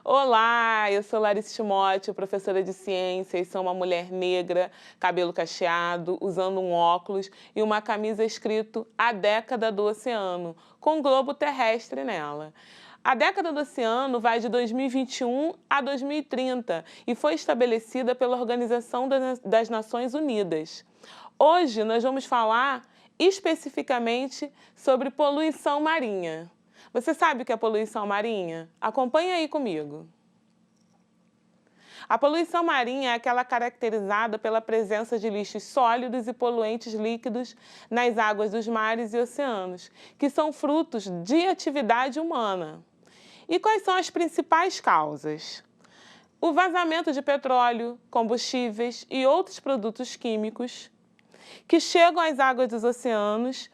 Olá, eu sou Larissa Timóteo, professora de ciências, sou uma mulher negra, cabelo cacheado, usando um óculos e uma camisa escrito A Década do Oceano, com um globo terrestre nela. A Década do Oceano vai de 2021 a 2030 e foi estabelecida pela Organização das Nações Unidas. Hoje nós vamos falar especificamente sobre poluição marinha. Você sabe o que é poluição marinha? Acompanhe aí comigo. A poluição marinha é aquela caracterizada pela presença de lixos sólidos e poluentes líquidos nas águas dos mares e oceanos, que são frutos de atividade humana. E quais são as principais causas? O vazamento de petróleo, combustíveis e outros produtos químicos que chegam às águas dos oceanos.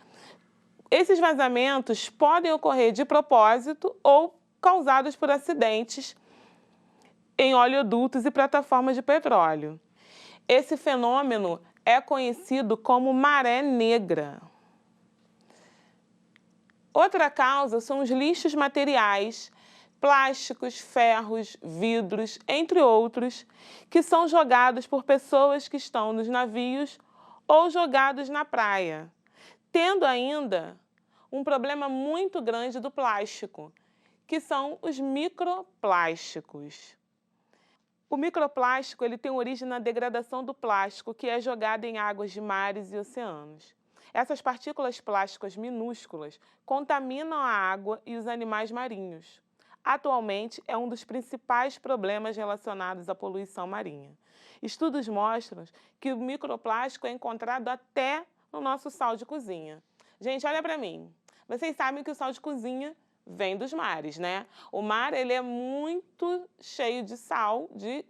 Esses vazamentos podem ocorrer de propósito ou causados por acidentes em oleodutos e plataformas de petróleo. Esse fenômeno é conhecido como maré negra. Outra causa são os lixos materiais, plásticos, ferros, vidros, entre outros, que são jogados por pessoas que estão nos navios ou jogados na praia, tendo ainda um problema muito grande do plástico, que são os microplásticos. O microplástico ele tem origem na degradação do plástico, que é jogado em águas de mares e oceanos. Essas partículas plásticas minúsculas contaminam a água e os animais marinhos. Atualmente, é um dos principais problemas relacionados à poluição marinha. Estudos mostram que o microplástico é encontrado até no nosso sal de cozinha. Gente, olha para mim. Vocês sabem que o sal de cozinha vem dos mares, né? O mar ele é muito cheio de sal, de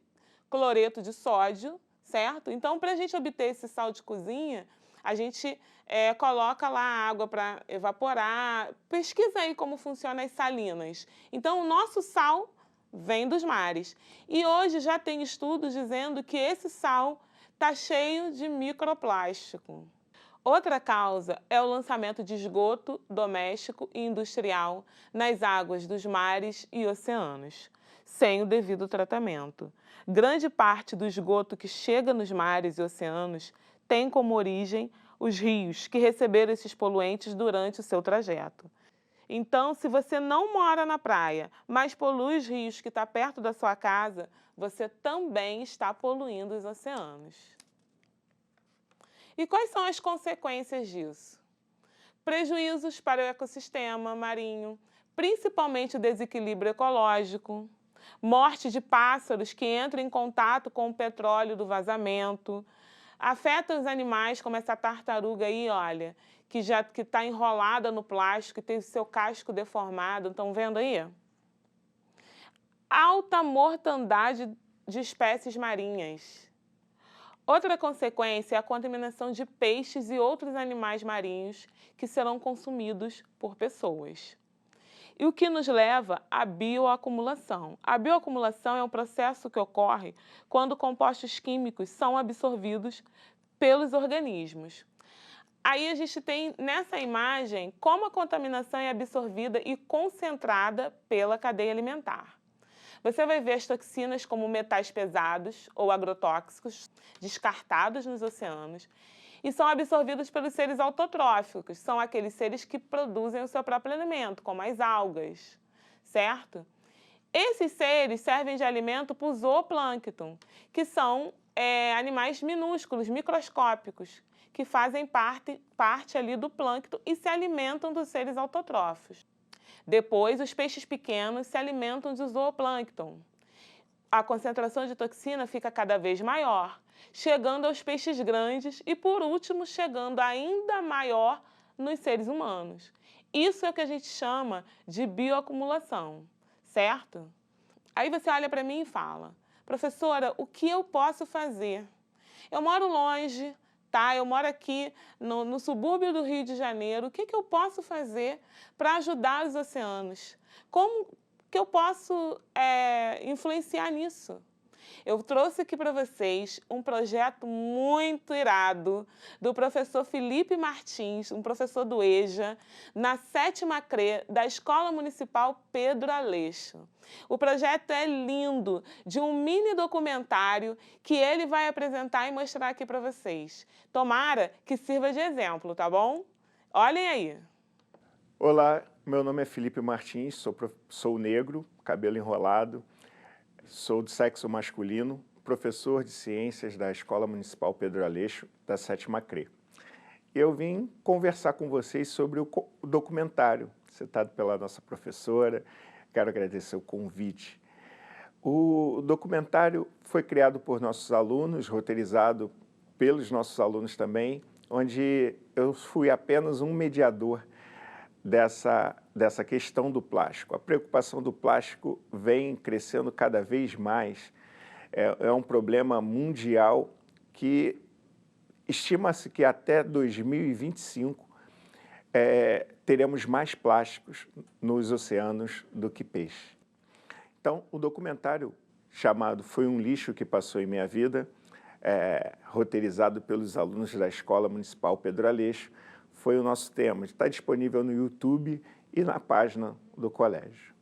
cloreto de sódio, certo? Então, para a gente obter esse sal de cozinha, a gente coloca lá a água para evaporar. Pesquisa aí como funcionam as salinas. Então, o nosso sal vem dos mares. E hoje já tem estudos dizendo que esse sal está cheio de microplástico. Outra causa é o lançamento de esgoto doméstico e industrial nas águas dos mares e oceanos, sem o devido tratamento. Grande parte do esgoto que chega nos mares e oceanos tem como origem os rios que receberam esses poluentes durante o seu trajeto. Então, se você não mora na praia, mas polui os rios que estão perto da sua casa, você também está poluindo os oceanos. E quais são as consequências disso? Prejuízos para o ecossistema marinho, principalmente o desequilíbrio ecológico, morte de pássaros que entram em contato com o petróleo do vazamento, afeta os animais como essa tartaruga aí, olha, que está enrolada no plástico e tem o seu casco deformado, estão vendo aí? Alta mortandade de espécies marinhas. Outra consequência é a contaminação de peixes e outros animais marinhos que serão consumidos por pessoas. E o que nos leva à bioacumulação. A bioacumulação é um processo que ocorre quando compostos químicos são absorvidos pelos organismos. Aí a gente tem nessa imagem como a contaminação é absorvida e concentrada pela cadeia alimentar. Você vai ver as toxinas como metais pesados ou agrotóxicos descartados nos oceanos e são absorvidos pelos seres autotróficos, são aqueles seres que produzem o seu próprio alimento, como as algas, certo? Esses seres servem de alimento para o zooplâncton, que são animais minúsculos, microscópicos, que fazem parte ali do plâncton e se alimentam dos seres autotróficos. Depois, os peixes pequenos se alimentam de zooplâncton. A concentração de toxina fica cada vez maior, chegando aos peixes grandes e, por último, chegando ainda maior nos seres humanos. Isso é o que a gente chama de bioacumulação, certo? Aí você olha para mim e fala, professora, o que eu posso fazer? Eu moro longe, tá? Eu moro aqui no subúrbio do Rio de Janeiro. O que eu posso fazer para ajudar os oceanos? Como que eu posso influenciar nisso? Eu trouxe aqui para vocês um projeto muito irado do professor Felipe Martins, um professor do EJA, na 7ª CRE da Escola Municipal Pedro Aleixo. O projeto é lindo, de um mini documentário que ele vai apresentar e mostrar aqui para vocês. Tomara que sirva de exemplo, tá bom? Olhem aí. Olá, meu nome é Felipe Martins, sou negro, cabelo enrolado, sou de sexo masculino, professor de ciências da Escola Municipal Pedro Aleixo, da 7ª CRE. Eu vim conversar com vocês sobre o documentário citado pela nossa professora. Quero agradecer o convite. O documentário foi criado por nossos alunos, roteirizado pelos nossos alunos também, onde eu fui apenas um mediador dessa questão do plástico. A preocupação do plástico vem crescendo cada vez mais. É um problema mundial que estima-se que até 2025 teremos mais plásticos nos oceanos do que peixe. Então, o documentário chamado Foi um Lixo que Passou em Minha Vida, roteirizado pelos alunos da Escola Municipal Pedro Aleixo, foi o nosso tema. Está disponível no YouTube e na página do colégio.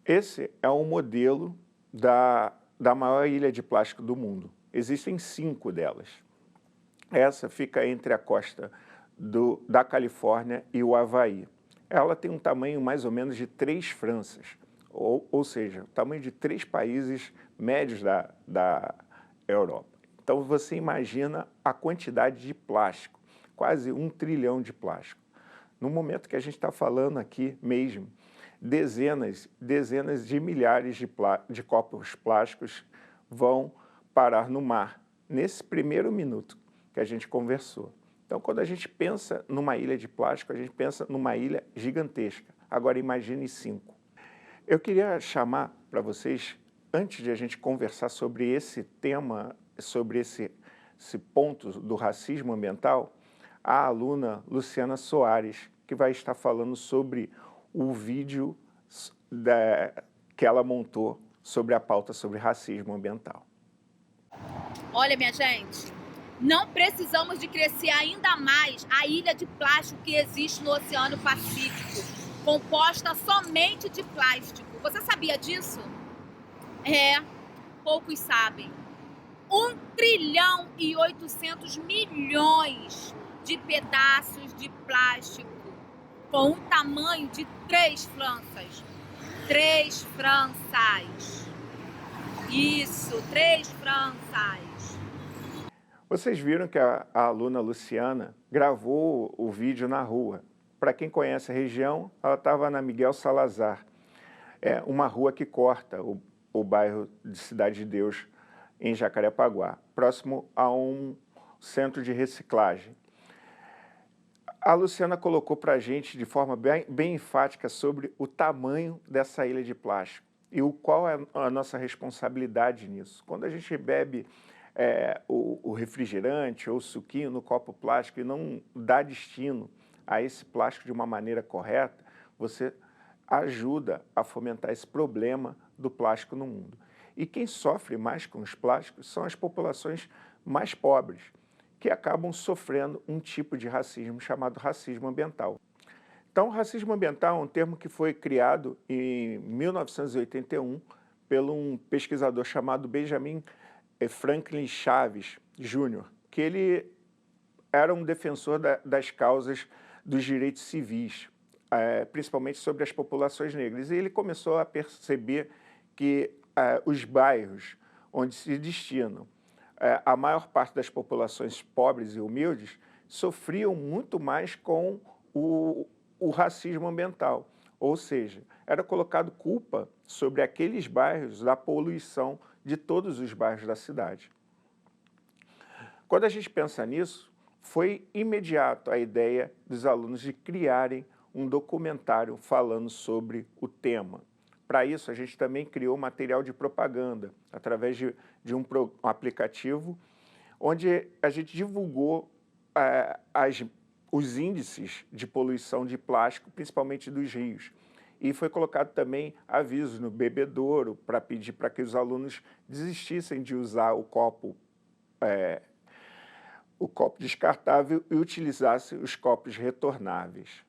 Esse é um modelo da maior ilha de plástico do mundo. Existem 5 delas. Essa fica entre a costa da Califórnia e o Havaí. Ela tem um tamanho mais ou menos de 3 Franças, ou seja, o tamanho de 3 países médios da Europa. Então, você imagina a quantidade de plástico, quase 1 trilhão de plástico. No momento que a gente está falando aqui mesmo, dezenas de milhares de copos plásticos vão parar no mar, nesse primeiro minuto que a gente conversou. Então, quando a gente pensa numa ilha de plástico, a gente pensa numa ilha gigantesca. Agora, imagine 5. Eu queria chamar para vocês, antes de a gente conversar sobre esse tema, sobre esse ponto do racismo ambiental, a aluna Luciana Soares, que vai estar falando sobre o vídeo que ela montou sobre a pauta sobre racismo ambiental. Olha, minha gente, não precisamos de crescer ainda mais a ilha de plástico que existe no Oceano Pacífico, composta somente de plástico. Você sabia disso? Poucos sabem. 1 trilhão e 800 milhões de pedaços de plástico com um tamanho de 3 Franças. 3 Franças. Isso, 3 Franças. Vocês viram que a aluna Luciana gravou o vídeo na rua. Para quem conhece a região, ela estava na Miguel Salazar, uma rua que corta o bairro de Cidade de Deus, em Jacarepaguá, próximo a um centro de reciclagem. A Luciana colocou para a gente de forma bem enfática sobre o tamanho dessa ilha de plástico e qual é a nossa responsabilidade nisso. Quando a gente bebe o refrigerante ou o suquinho no copo plástico e não dá destino a esse plástico de uma maneira correta, você ajuda a fomentar esse problema do plástico no mundo. E quem sofre mais com os plásticos são as populações mais pobres, que acabam sofrendo um tipo de racismo chamado racismo ambiental. Então, o racismo ambiental é um termo que foi criado em 1981 por um pesquisador chamado Benjamin Franklin Chaves Jr., que ele era um defensor das causas dos direitos civis, principalmente sobre as populações negras. E ele começou a perceber que os bairros onde se destinam a maior parte das populações pobres e humildes sofriam muito mais com o racismo ambiental. Ou seja, era colocado culpa sobre aqueles bairros da poluição de todos os bairros da cidade. Quando a gente pensa nisso, foi imediato a ideia dos alunos de criarem um documentário falando sobre o tema. Para isso, a gente também criou material de propaganda, através de um aplicativo, onde a gente divulgou os índices de poluição de plástico, principalmente dos rios. e foi colocado também avisos no bebedouro para pedir para que os alunos desistissem de usar o copo descartável e utilizassem os copos retornáveis.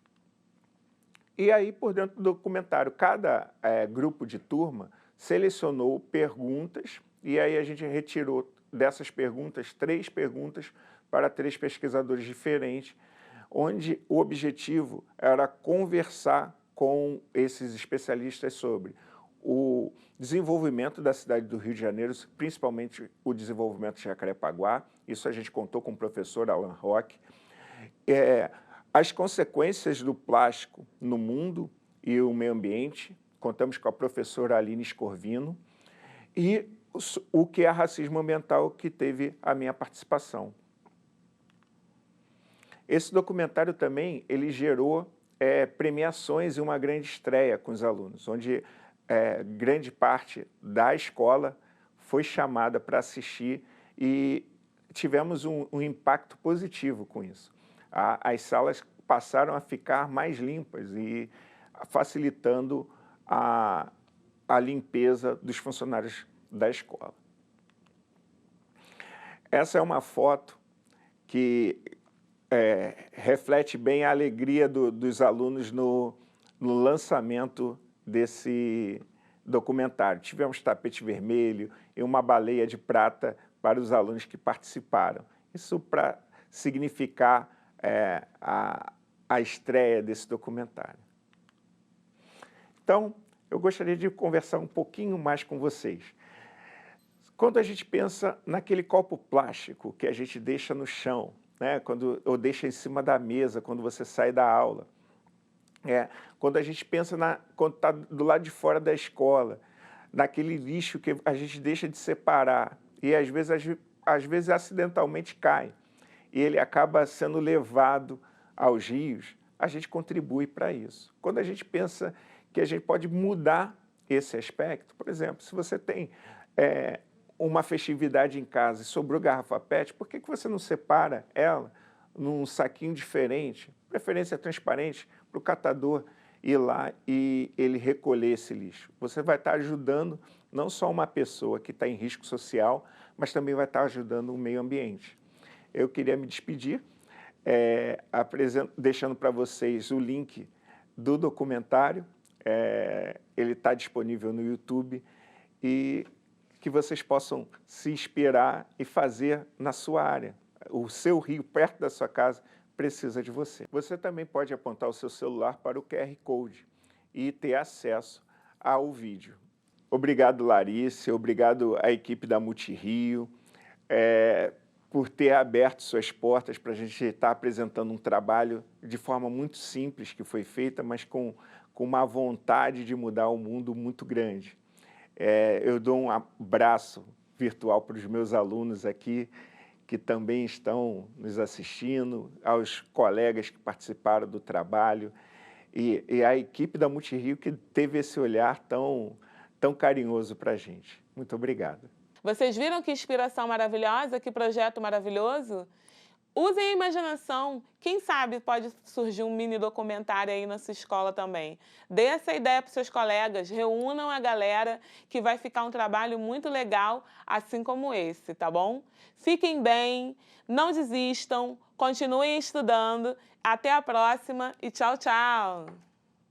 E aí, por dentro do documentário, cada grupo de turma selecionou perguntas e aí a gente retirou dessas perguntas 3 perguntas para 3 pesquisadores diferentes, onde o objetivo era conversar com esses especialistas sobre o desenvolvimento da cidade do Rio de Janeiro, principalmente o desenvolvimento de Jacarepaguá. Isso a gente contou com o professor Alan Roque. As consequências do plástico no mundo e o meio ambiente, contamos com a professora Aline Scorvino, e o que é racismo ambiental, que teve a minha participação. Esse documentário também ele gerou premiações e uma grande estreia com os alunos, onde grande parte da escola foi chamada para assistir e tivemos um impacto positivo com isso. As salas passaram a ficar mais limpas e facilitando a limpeza dos funcionários da escola. Essa é uma foto que reflete bem a alegria dos alunos no lançamento desse documentário. Tivemos tapete vermelho e uma baleia de prata para os alunos que participaram. Isso para significar a estreia desse documentário. Então, eu gostaria de conversar um pouquinho mais com vocês. Quando a gente pensa naquele copo plástico que a gente deixa no chão, né, ou deixa em cima da mesa quando você sai da aula, quando a gente pensa quando está do lado de fora da escola, naquele lixo que a gente deixa de separar e às vezes acidentalmente cai e ele acaba sendo levado aos rios, a gente contribui para isso. Quando a gente pensa que a gente pode mudar esse aspecto, por exemplo, se você tem uma festividade em casa e sobrou garrafa PET, por que você não separa ela num saquinho diferente, preferência transparente, para o catador ir lá e ele recolher esse lixo? Você vai estar ajudando não só uma pessoa que está em risco social, mas também vai estar ajudando o meio ambiente. Eu queria me despedir, deixando para vocês o link do documentário. Ele está disponível no YouTube e que vocês possam se inspirar e fazer na sua área. O seu rio, perto da sua casa, precisa de você. Você também pode apontar o seu celular para o QR Code e ter acesso ao vídeo. Obrigado, Larissa, obrigado à equipe da Multirio, por ter aberto suas portas para a gente estar apresentando um trabalho de forma muito simples que foi feita, mas com uma vontade de mudar o mundo muito grande. Eu dou um abraço virtual para os meus alunos aqui, que também estão nos assistindo, aos colegas que participaram do trabalho e a equipe da Multirio que teve esse olhar tão carinhoso para a gente. Muito obrigado. Vocês viram que inspiração maravilhosa, que projeto maravilhoso? Usem a imaginação. Quem sabe pode surgir um mini documentário aí na sua escola também. Dê essa ideia para os seus colegas, reúnam a galera, que vai ficar um trabalho muito legal, assim como esse, tá bom? Fiquem bem, não desistam, continuem estudando. Até a próxima e tchau, tchau!